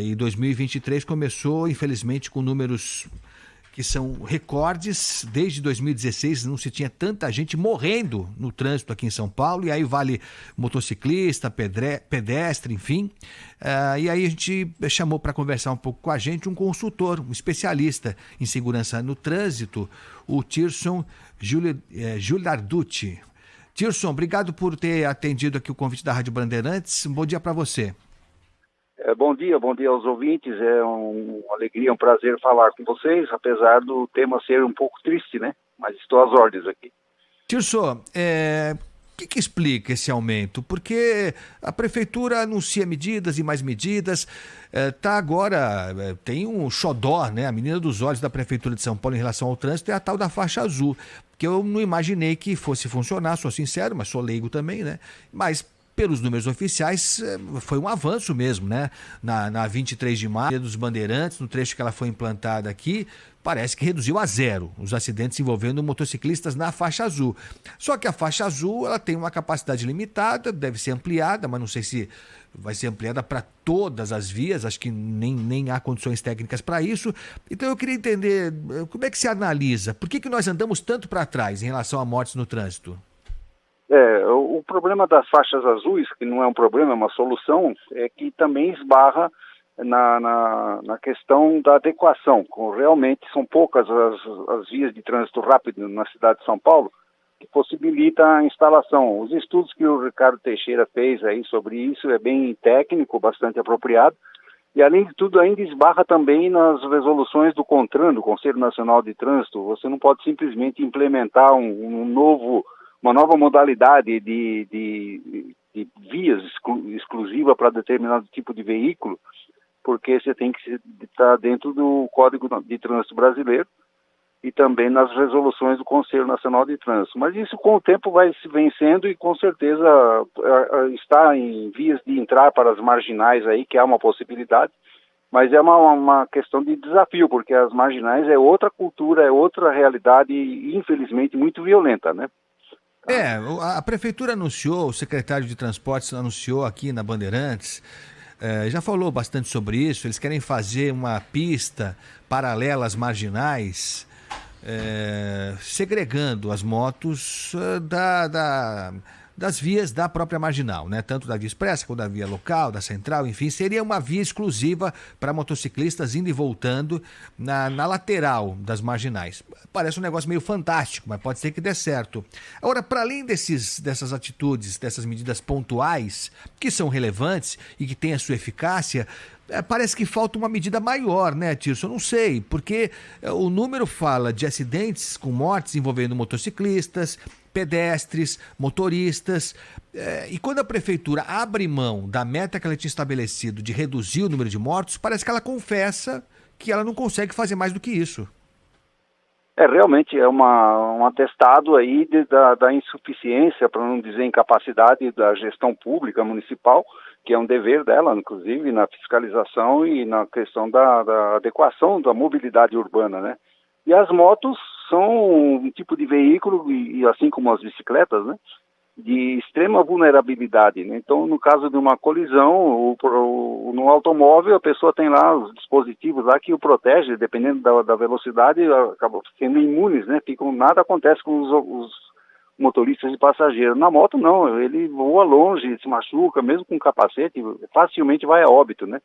e 2023 começou, infelizmente, com números que são recordes. Desde 2016 não se tinha tanta gente morrendo no trânsito aqui em São Paulo, e aí vale motociclista, pedestre, enfim. E aí a gente chamou para conversar um pouco com a gente um consultor, um especialista em segurança no trânsito, o Tirson Giuliarducci. Tirson, obrigado por ter atendido aqui o convite da Rádio Bandeirantes. Um bom dia para você. Bom dia aos ouvintes. É uma alegria, um prazer falar com vocês, apesar do tema ser um pouco triste, né? Mas estou às ordens aqui. Tirson, o que explica esse aumento? Porque a prefeitura anuncia medidas e mais medidas, tem um xodó, né? A menina dos olhos da prefeitura de São Paulo em relação ao trânsito é a tal da faixa azul, que eu não imaginei que fosse funcionar, sou sincero, mas sou leigo também, né? Mas pelos números oficiais, foi um avanço mesmo, né? Na 23 de maio, dos Bandeirantes, no trecho que ela foi implantada aqui, parece que reduziu a zero os acidentes envolvendo motociclistas na faixa azul. Só que a faixa azul, ela tem uma capacidade limitada, deve ser ampliada, mas não sei se vai ser ampliada para todas as vias, acho que nem há condições técnicas para isso. Então eu queria entender, como é que se analisa? Por que nós andamos tanto para trás em relação a mortes no trânsito? O problema das faixas azuis, que não é um problema, é uma solução, é que também esbarra na questão da adequação. Realmente são poucas as vias de trânsito rápido na cidade de São Paulo, que possibilita a instalação. Os estudos que o Ricardo Teixeira fez aí sobre isso é bem técnico, bastante apropriado, e além de tudo ainda esbarra também nas resoluções do CONTRAN, do Conselho Nacional de Trânsito. Você não pode simplesmente implementar uma nova modalidade de vias exclusiva para determinado tipo de veículo, porque você tem que estar dentro do Código de Trânsito Brasileiro e também nas resoluções do Conselho Nacional de Trânsito. Mas isso com o tempo vai se vencendo e com certeza está em vias de entrar para as marginais aí, que é uma possibilidade, mas é uma questão de desafio, porque as marginais é outra cultura, é outra realidade e infelizmente muito violenta, né? A prefeitura anunciou, o secretário de Transportes anunciou aqui na Bandeirantes, já falou bastante sobre isso. Eles querem fazer uma pista paralela às marginais, segregando as motos das vias da própria marginal, né? Tanto da via expressa como da via local, da central, enfim, seria uma via exclusiva para motociclistas indo e voltando na lateral das marginais. Parece um negócio meio fantástico, mas pode ser que dê certo. Agora, para além dessas atitudes, dessas medidas pontuais, que são relevantes e que têm a sua eficácia, parece que falta uma medida maior, né, Tirso? Eu não sei, porque o número fala de acidentes com mortes envolvendo motociclistas, pedestres, motoristas, e quando a prefeitura abre mão da meta que ela tinha estabelecido de reduzir o número de mortos, parece que ela confessa que ela não consegue fazer mais do que isso. Realmente é um atestado aí da insuficiência, para não dizer incapacidade da gestão pública municipal, que é um dever dela, inclusive, na fiscalização e na questão da adequação da mobilidade urbana, né? E as motos são um tipo de veículo, e assim como as bicicletas, né, de extrema vulnerabilidade, né? Então, no caso de uma colisão, no automóvel, a pessoa tem lá os dispositivos lá que o protegem, dependendo da velocidade, acabam sendo imunes, né? Nada acontece com os motoristas e passageiros. Na moto, não, ele voa longe, se machuca, mesmo com capacete, facilmente vai a óbito, né?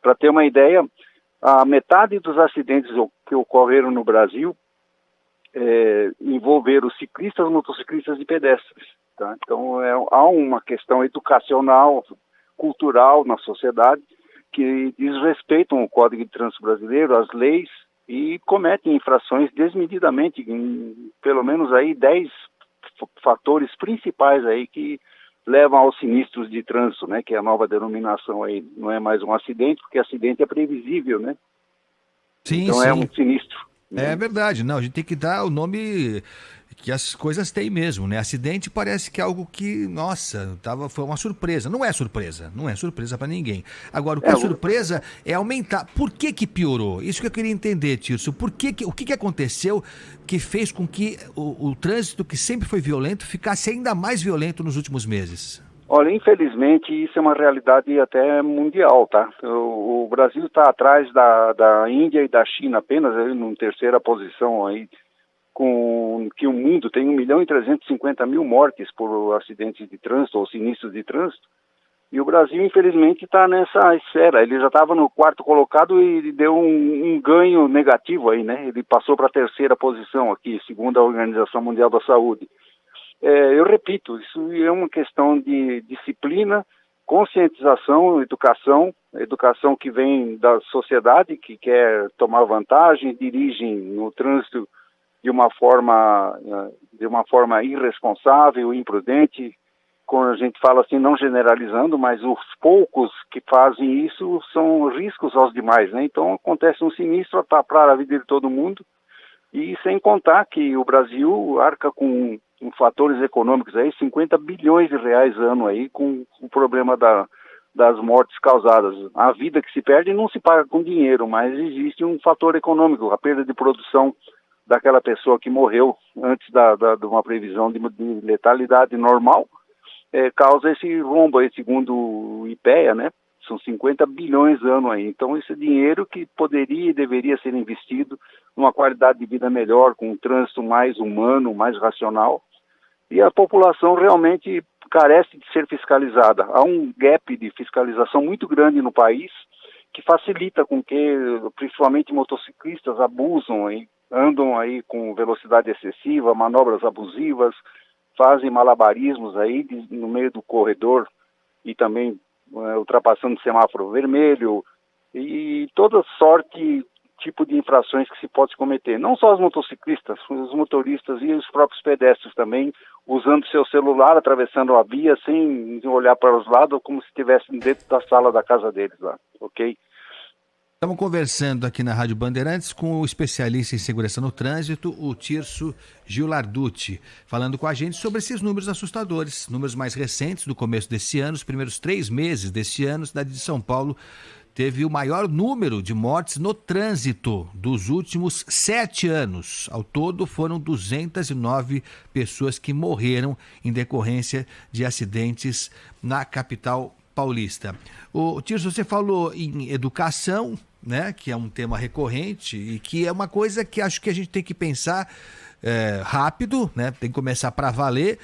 Para ter uma ideia, a metade dos acidentes que ocorreram no Brasil envolveram ciclistas, motociclistas e pedestres. Tá? Então, há uma questão educacional, cultural na sociedade que desrespeitam o Código de Trânsito Brasileiro, as leis, e cometem infrações desmedidamente, em pelo menos aí 10 fatores principais aí que levam aos sinistros de trânsito, né, que é a nova denominação aí, não é mais um acidente, porque acidente é previsível, né? Sim, então sim. É um sinistro. É verdade, não, a gente tem que dar o nome que as coisas têm mesmo, né? Acidente parece que é algo que, nossa, foi uma surpresa. Não é surpresa para ninguém. Agora, o que é surpresa é aumentar. Por que piorou? Isso que eu queria entender, Tirso. O que aconteceu que fez com que o trânsito, que sempre foi violento, ficasse ainda mais violento nos últimos meses? Olha, infelizmente isso é uma realidade até mundial, tá? O Brasil está atrás da Índia e da China apenas, aí, numa terceira posição aí, com que o mundo tem 1.350.000 mortes por acidentes de trânsito ou sinistros de trânsito. E o Brasil, infelizmente, está nessa esfera. Ele já estava no quarto colocado e deu um ganho negativo aí, né? Ele passou para a terceira posição aqui, segundo a Organização Mundial da Saúde. Eu repito, isso é uma questão de disciplina, conscientização, educação que vem da sociedade, que quer tomar vantagem, dirigem no trânsito de uma forma irresponsável, imprudente. Quando a gente fala assim, não generalizando, mas os poucos que fazem isso são riscos aos demais, né? Então acontece um sinistro para a vida de todo mundo, e sem contar que o Brasil arca com fatores econômicos aí, 50 bilhões de reais ano aí, com o problema das mortes causadas. A vida que se perde não se paga com dinheiro, mas existe um fator econômico, a perda de produção daquela pessoa que morreu antes de uma previsão de letalidade normal, causa esse rombo aí, segundo o IPEA, né? São 50 bilhões ano aí. Então, esse dinheiro que poderia e deveria ser investido numa qualidade de vida melhor, com um trânsito mais humano, mais racional. E a população realmente carece de ser fiscalizada. Há um gap de fiscalização muito grande no país, que facilita com que, principalmente motociclistas, abusam aí, andam aí com velocidade excessiva, manobras abusivas, fazem malabarismos aí no meio do corredor e também ultrapassando o semáforo vermelho e toda sorte, tipo de infrações que se pode cometer. Não só os motociclistas, os motoristas e os próprios pedestres também, usando seu celular, atravessando a via sem olhar para os lados, como se estivessem dentro da sala da casa deles lá, ok? Estamos conversando aqui na Rádio Bandeirantes com o especialista em segurança no trânsito, o Tirso Gilarducci, falando com a gente sobre esses números assustadores, números mais recentes do começo desse ano, os primeiros 3 meses desse ano. A cidade de São Paulo teve o maior número de mortes no trânsito dos últimos 7 anos. Ao todo, foram 209 pessoas que morreram em decorrência de acidentes na capital paulista. O Tirso, você falou em educação, né, que é um tema recorrente e que é uma coisa que acho que a gente tem que pensar rápido, né, tem que começar para valer,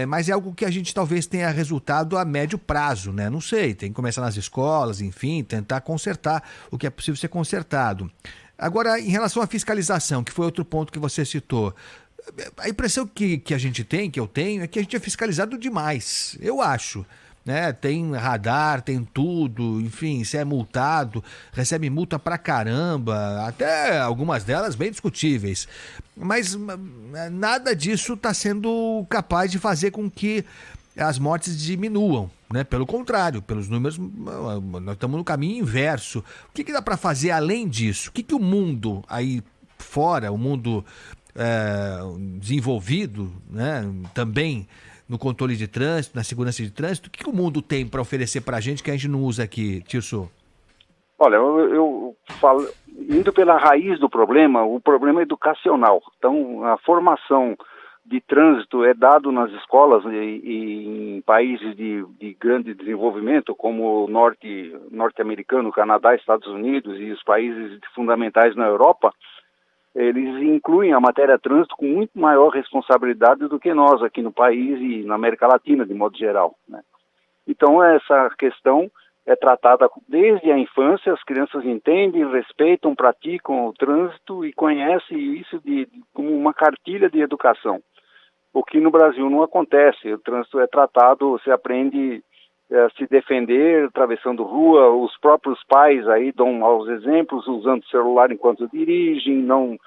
mas é algo que a gente talvez tenha resultado a médio prazo, né, não sei, tem que começar nas escolas, enfim, tentar consertar o que é possível ser consertado. Agora, em relação à fiscalização, que foi outro ponto que você citou, a impressão que a gente tem, que eu tenho, é que a gente é fiscalizado demais, eu acho. Né? Tem radar, tem tudo, enfim, se é multado, recebe multa pra caramba, até algumas delas bem discutíveis. Mas nada disso está sendo capaz de fazer com que as mortes diminuam, né? Pelo contrário, pelos números, nós estamos no caminho inverso. O que dá para fazer além disso? O que o mundo aí fora, o mundo desenvolvido, né, também no controle de trânsito, na segurança de trânsito, o que o mundo tem para oferecer para a gente que a gente não usa aqui, Tirso? Olha, eu falo, indo pela raiz do problema, o problema é educacional. Então, a formação de trânsito é dado nas escolas e em países de grande desenvolvimento, como o norte-americano, Canadá, Estados Unidos e os países fundamentais na Europa. Eles incluem a matéria trânsito com muito maior responsabilidade do que nós aqui no país e na América Latina, de modo geral, né? Então, essa questão é tratada desde a infância, as crianças entendem, respeitam, praticam o trânsito e conhecem isso como uma cartilha de educação. O que no Brasil não acontece, o trânsito é tratado, você aprende a se defender, atravessando rua, os próprios pais aí dão maus exemplos, usando o celular enquanto dirigem, não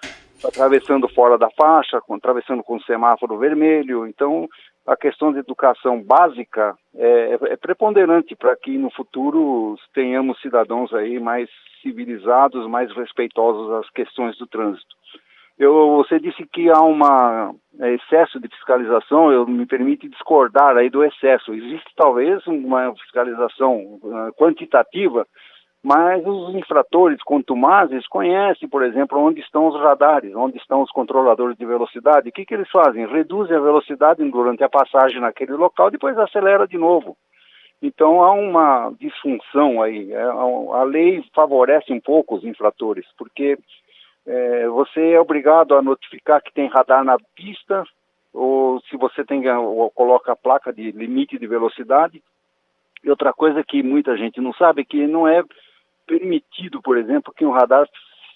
atravessando fora da faixa, atravessando com o semáforo vermelho. Então, a questão de educação básica é preponderante para que no futuro tenhamos cidadãos aí mais civilizados, mais respeitosos às questões do trânsito. Você disse que há excesso de fiscalização, eu me permito discordar aí do excesso. Existe talvez uma fiscalização quantitativa, Mas os infratores contumazes conhecem, por exemplo, onde estão os radares, onde estão os controladores de velocidade. O que eles fazem? Reduzem a velocidade durante a passagem naquele local, depois acelera de novo. Então há uma disfunção aí. A lei favorece um pouco os infratores, porque você é obrigado a notificar que tem radar na pista, ou se você ou coloca a placa de limite de velocidade. E outra coisa que muita gente não sabe é que não é permitido, por exemplo, que um radar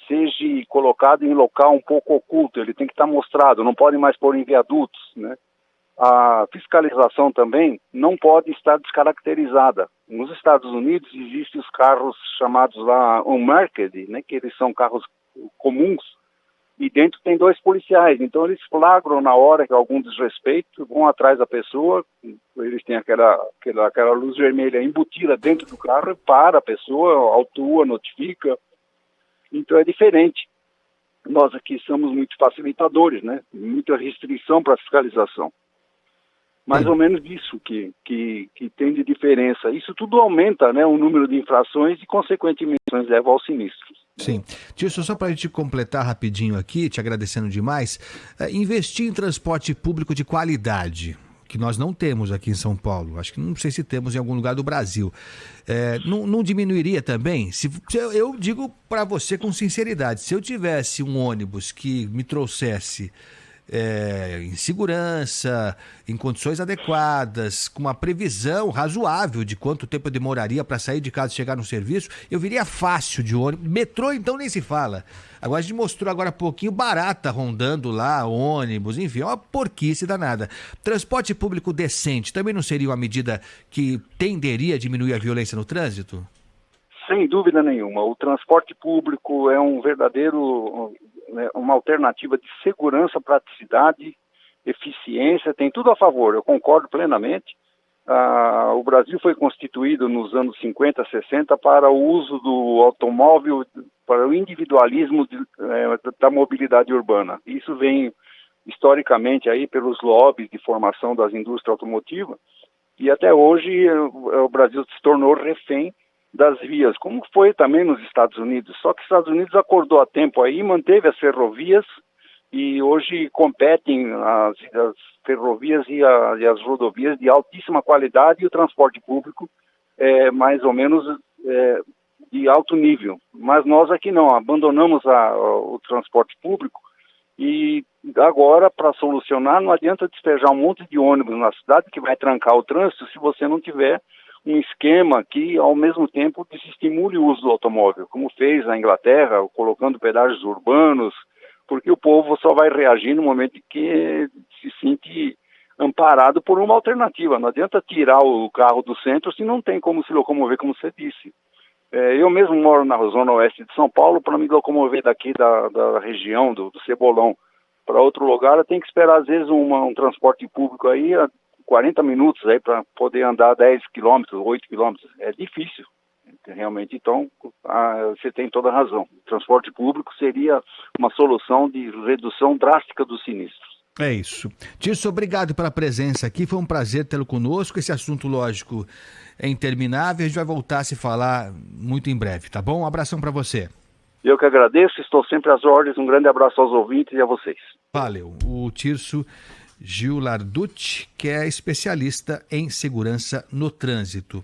seja colocado em local um pouco oculto. Ele tem que estar mostrado, não pode mais pôr em viadutos, né? A fiscalização também não pode estar descaracterizada. Nos Estados Unidos existem os carros chamados lá unmarked, né, que eles são carros comuns, e dentro tem 2 policiais. Então eles flagram na hora que há algum desrespeito, vão atrás da pessoa, eles têm aquela luz vermelha embutida dentro do carro e para a pessoa, autua, notifica. Então é diferente. Nós aqui somos muito facilitadores, né? Muita restrição para a fiscalização. Mais ou menos isso que tem de diferença. Isso tudo aumenta, né, o número de infrações e, consequentemente, leva aos sinistros. Sim. Tirso, só para a gente completar rapidinho aqui, te agradecendo demais, investir em transporte público de qualidade, que nós não temos aqui em São Paulo, acho que não sei se temos em algum lugar do Brasil, não diminuiria também? Eu digo para você com sinceridade, se eu tivesse um ônibus que me trouxesse em segurança, em condições adequadas, com uma previsão razoável de quanto tempo eu demoraria para sair de casa e chegar no serviço, eu viria fácil de ônibus. Metrô, então, nem se fala. Agora, a gente mostrou agora há pouquinho barata rondando lá, ônibus, enfim, é uma porquice danada. Transporte público decente também não seria uma medida que tenderia a diminuir a violência no trânsito? Sem dúvida nenhuma. O transporte público é uma alternativa de segurança, praticidade, eficiência, tem tudo a favor, eu concordo plenamente. O Brasil foi constituído nos anos 50, 60 para o uso do automóvel, para o individualismo da mobilidade urbana. Isso vem historicamente aí pelos lobbies de formação das indústrias automotivas, e até hoje o Brasil se tornou refém das vias, como foi também nos Estados Unidos. Só que os Estados Unidos acordou a tempo aí, manteve as ferrovias e hoje competem as ferrovias e as rodovias de altíssima qualidade, e o transporte público mais ou menos de alto nível. Mas nós aqui não, abandonamos o transporte público, e agora, para solucionar, não adianta despejar um monte de ônibus na cidade que vai trancar o trânsito se você não tiver um esquema que, ao mesmo tempo, desestimule o uso do automóvel, como fez na Inglaterra, colocando pedágios urbanos, porque o povo só vai reagir no momento que se sente amparado por uma alternativa. Não adianta tirar o carro do centro se não tem como se locomover, como você disse. Eu mesmo moro na zona oeste de São Paulo. Para me locomover daqui da região do Cebolão para outro lugar, eu tenho que esperar, às vezes, um transporte público aí 40 minutos aí para poder andar 10 quilômetros, 8 quilômetros. É difícil, realmente. Então, você tem toda a razão. O transporte público seria uma solução de redução drástica dos sinistros. É isso. Tirso, obrigado pela presença aqui. Foi um prazer tê-lo conosco. Esse assunto, lógico, é interminável. A gente vai voltar a se falar muito em breve, tá bom? Um abração para você. Eu que agradeço. Estou sempre às ordens. Um grande abraço aos ouvintes e a vocês. Valeu. O Tirso Gil Larducci, que é especialista em segurança no trânsito.